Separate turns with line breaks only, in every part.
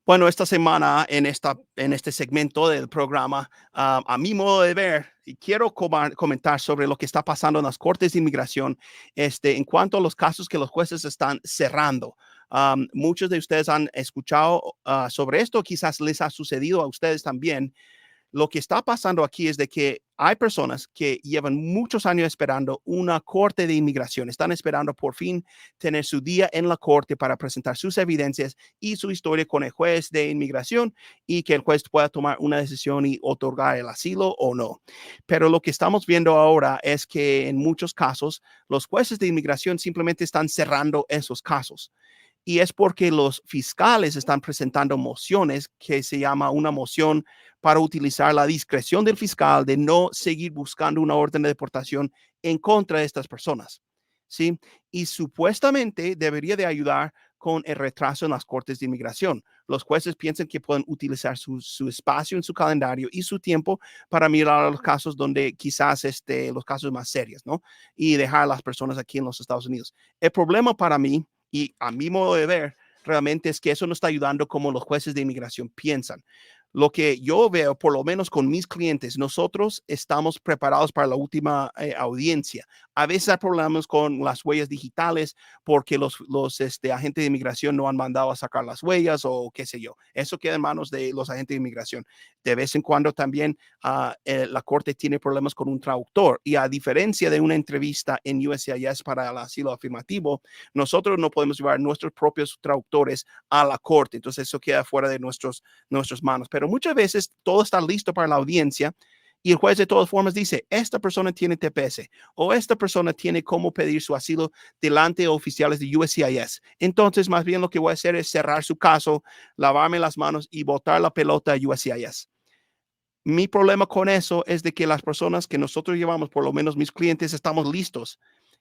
Bueno, esta semana en este segmento del programa, a mi modo de ver, y quiero comentar sobre lo que está pasando en las cortes de inmigración, en cuanto a los casos que los jueces están cerrando. Muchos de ustedes han escuchado sobre esto, quizás les ha sucedido a ustedes también. Lo que está pasando aquí es de que hay personas que llevan muchos años esperando una corte de inmigración, están esperando por fin tener su día en la corte para presentar sus evidencias y su historia con el juez de inmigración y que el juez pueda tomar una decisión y otorgar el asilo o no. Pero lo que estamos viendo ahora es que en muchos casos los jueces de inmigración simplemente están cerrando esos casos. Y es porque los fiscales están presentando mociones que se llama una moción para utilizar la discreción del fiscal de no seguir buscando una orden de deportación en contra de estas personas. ¿Sí? Y supuestamente debería de ayudar con el retraso en las cortes de inmigración. Los jueces piensan que pueden utilizar su espacio en su calendario y su tiempo para mirar los casos donde quizás los casos más serios, ¿no? Y dejar a las personas aquí en los Estados Unidos. El problema para mí y a mi modo de ver, realmente es que eso no está ayudando como los jueces de inmigración piensan. Lo que yo veo, por lo menos con mis clientes, nosotros estamos preparados para la última audiencia. A veces hay problemas con las huellas digitales porque los agentes de inmigración no han mandado a sacar las huellas o qué sé yo. Eso queda en manos de los agentes de inmigración. De vez en cuando también la corte tiene problemas con un traductor y a diferencia de una entrevista en USCIS para el asilo afirmativo, nosotros no podemos llevar nuestros propios traductores a la corte, entonces eso queda fuera de nuestras manos. Pero muchas veces todo está listo para la audiencia y el juez de todas formas dice, esta persona tiene TPS o esta persona tiene cómo pedir su asilo delante de oficiales de USCIS. Entonces, más bien lo que voy a hacer es cerrar su caso, lavarme las manos y botar la pelota a USCIS. Mi problema con eso es de que las personas que nosotros llevamos, por lo menos mis clientes, estamos listos.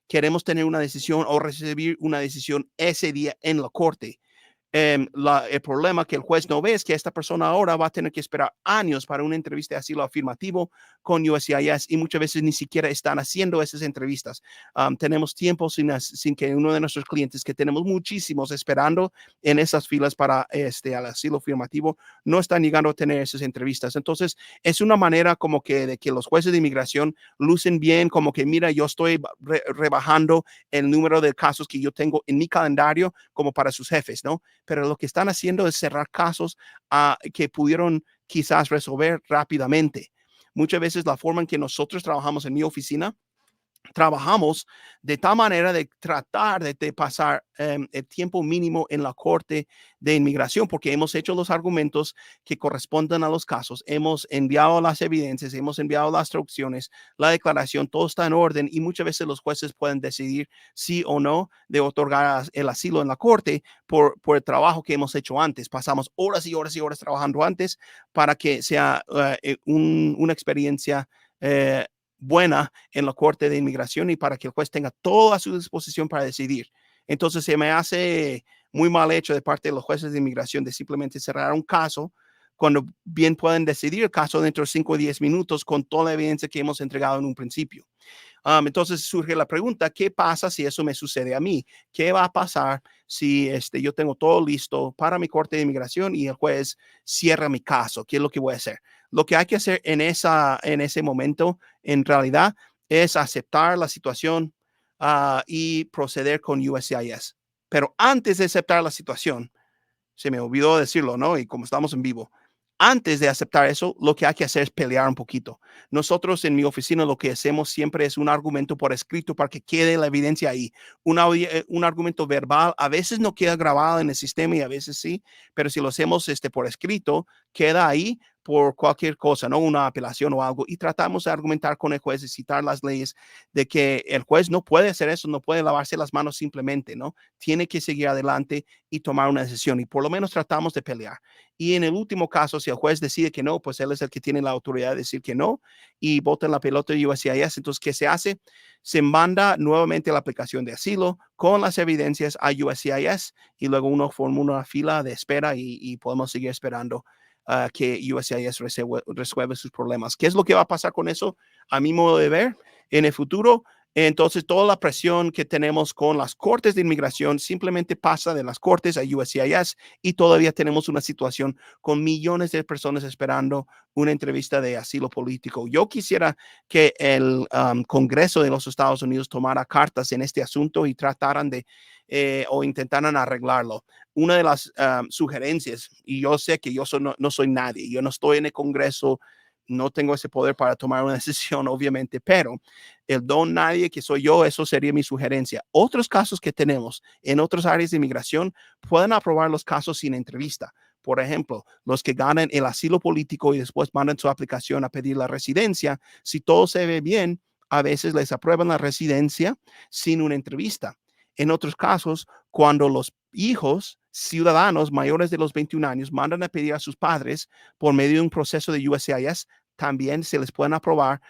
Queremos tener una decisión o recibir una decisión ese día en la corte. El problema que el juez no ve es que esta persona ahora va a tener que esperar años para una entrevista de asilo afirmativo con USCIS y muchas veces ni siquiera están haciendo esas entrevistas. Tenemos tiempo sin que uno de nuestros clientes, que tenemos muchísimos esperando en esas filas para al asilo afirmativo, no están llegando a tener esas entrevistas. Entonces, es una manera como que de que los jueces de inmigración lucen bien, como que mira, yo estoy rebajando el número de casos que yo tengo en mi calendario como para sus jefes, ¿no? Pero lo que están haciendo es cerrar casos que pudieron quizás resolver rápidamente. Muchas veces la forma en que nosotros trabajamos en mi oficina trabajamos de tal manera de tratar de pasar el tiempo mínimo en la corte de inmigración, porque hemos hecho los argumentos que corresponden a los casos, hemos enviado las evidencias, hemos enviado las traducciones, la declaración, todo está en orden y muchas veces los jueces pueden decidir sí o no de otorgar el asilo en la corte por el trabajo que hemos hecho antes. Pasamos horas y horas y horas trabajando antes para que sea una experiencia buena en la Corte de Inmigración y para que el juez tenga toda a su disposición para decidir. Entonces se me hace muy mal hecho de parte de los jueces de inmigración de simplemente cerrar un caso cuando bien pueden decidir el caso dentro de 5 o 10 minutos con toda la evidencia que hemos entregado en un principio. Entonces surge la pregunta, ¿qué pasa si eso me sucede a mí? ¿Qué va a pasar si yo tengo todo listo para mi corte de inmigración y el juez cierra mi caso? ¿Qué es lo que voy a hacer? Lo que hay que hacer en ese momento, en realidad, es aceptar la situación y proceder con USCIS. Pero antes de aceptar la situación, se me olvidó decirlo, ¿no? Y como estamos en vivo, antes de aceptar eso, lo que hay que hacer es pelear un poquito. Nosotros en mi oficina lo que hacemos siempre es un argumento por escrito para que quede la evidencia ahí. Un argumento verbal a veces no queda grabado en el sistema y a veces sí, pero si lo hacemos por escrito, queda ahí por cualquier cosa, ¿no? Una apelación o algo. Y tratamos de argumentar con el juez y citar las leyes de que el juez no puede hacer eso, no puede lavarse las manos simplemente, ¿no? Tiene que seguir adelante y tomar una decisión. Y por lo menos tratamos de pelear. Y en el último caso, si el juez decide que no, pues él es el que tiene la autoridad de decir que no y vota en la pelota de USCIS. Entonces, ¿qué se hace? Se manda nuevamente la aplicación de asilo con las evidencias a USCIS y luego uno forma una fila de espera y podemos seguir esperando que USCIS resuelve sus problemas. ¿Qué es lo que va a pasar con eso? A mi modo de ver, en el futuro, Entonces, toda la presión que tenemos con las cortes de inmigración simplemente pasa de las cortes a USCIS y todavía tenemos una situación con millones de personas esperando una entrevista de asilo político. Yo quisiera que el Congreso de los Estados Unidos tomara cartas en este asunto y trataran de o intentaran arreglarlo. Una de las sugerencias, y yo sé que no soy nadie, yo no estoy en el Congreso, no tengo ese poder para tomar una decisión, obviamente, pero el don nadie que soy yo, eso sería mi sugerencia. Otros casos que tenemos en otras áreas de inmigración pueden aprobar los casos sin entrevista. Por ejemplo, los que ganan el asilo político y después mandan su aplicación a pedir la residencia, si todo se ve bien, a veces les aprueban la residencia sin una entrevista. En otros casos, cuando los hijos ciudadanos mayores de los 21 años mandan a pedir a sus padres por medio de un proceso de USCIS, también se les pueden aprobar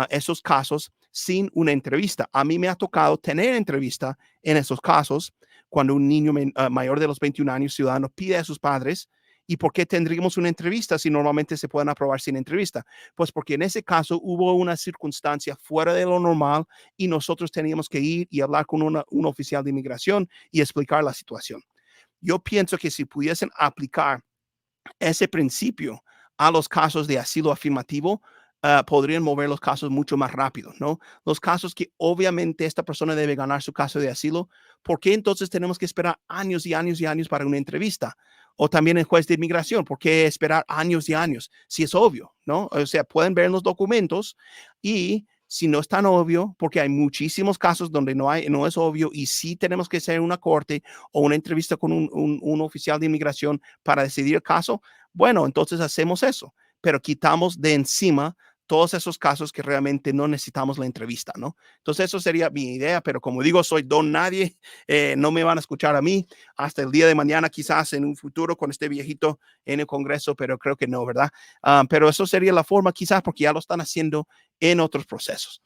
esos casos sin una entrevista. A mí me ha tocado tener entrevista en esos casos cuando un niño mayor de los 21 años ciudadano pide a sus padres. ¿Y por qué tendríamos una entrevista si normalmente se pueden aprobar sin entrevista? Pues porque en ese caso hubo una circunstancia fuera de lo normal y nosotros teníamos que ir y hablar con un oficial de inmigración y explicar la situación. Yo pienso que si pudiesen aplicar ese principio a los casos de asilo afirmativo, podrían mover los casos mucho más rápido, ¿no? Los casos que obviamente esta persona debe ganar su caso de asilo, ¿por qué entonces tenemos que esperar años y años y años para una entrevista? O también el juez de inmigración, ¿por qué esperar años y años? Si es obvio, ¿no? O sea, pueden ver en los documentos y si no es tan obvio, porque hay muchísimos casos donde no es obvio y sí tenemos que hacer una corte o una entrevista con un oficial de inmigración para decidir el caso, bueno, entonces hacemos eso, pero quitamos de encima todos esos casos que realmente no necesitamos la entrevista, ¿no? Entonces, eso sería mi idea, pero como digo, soy don nadie, no me van a escuchar a mí hasta el día de mañana, quizás en un futuro con este viejito en el Congreso, pero creo que no, ¿verdad? Pero eso sería la forma, quizás porque ya lo están haciendo en otros procesos.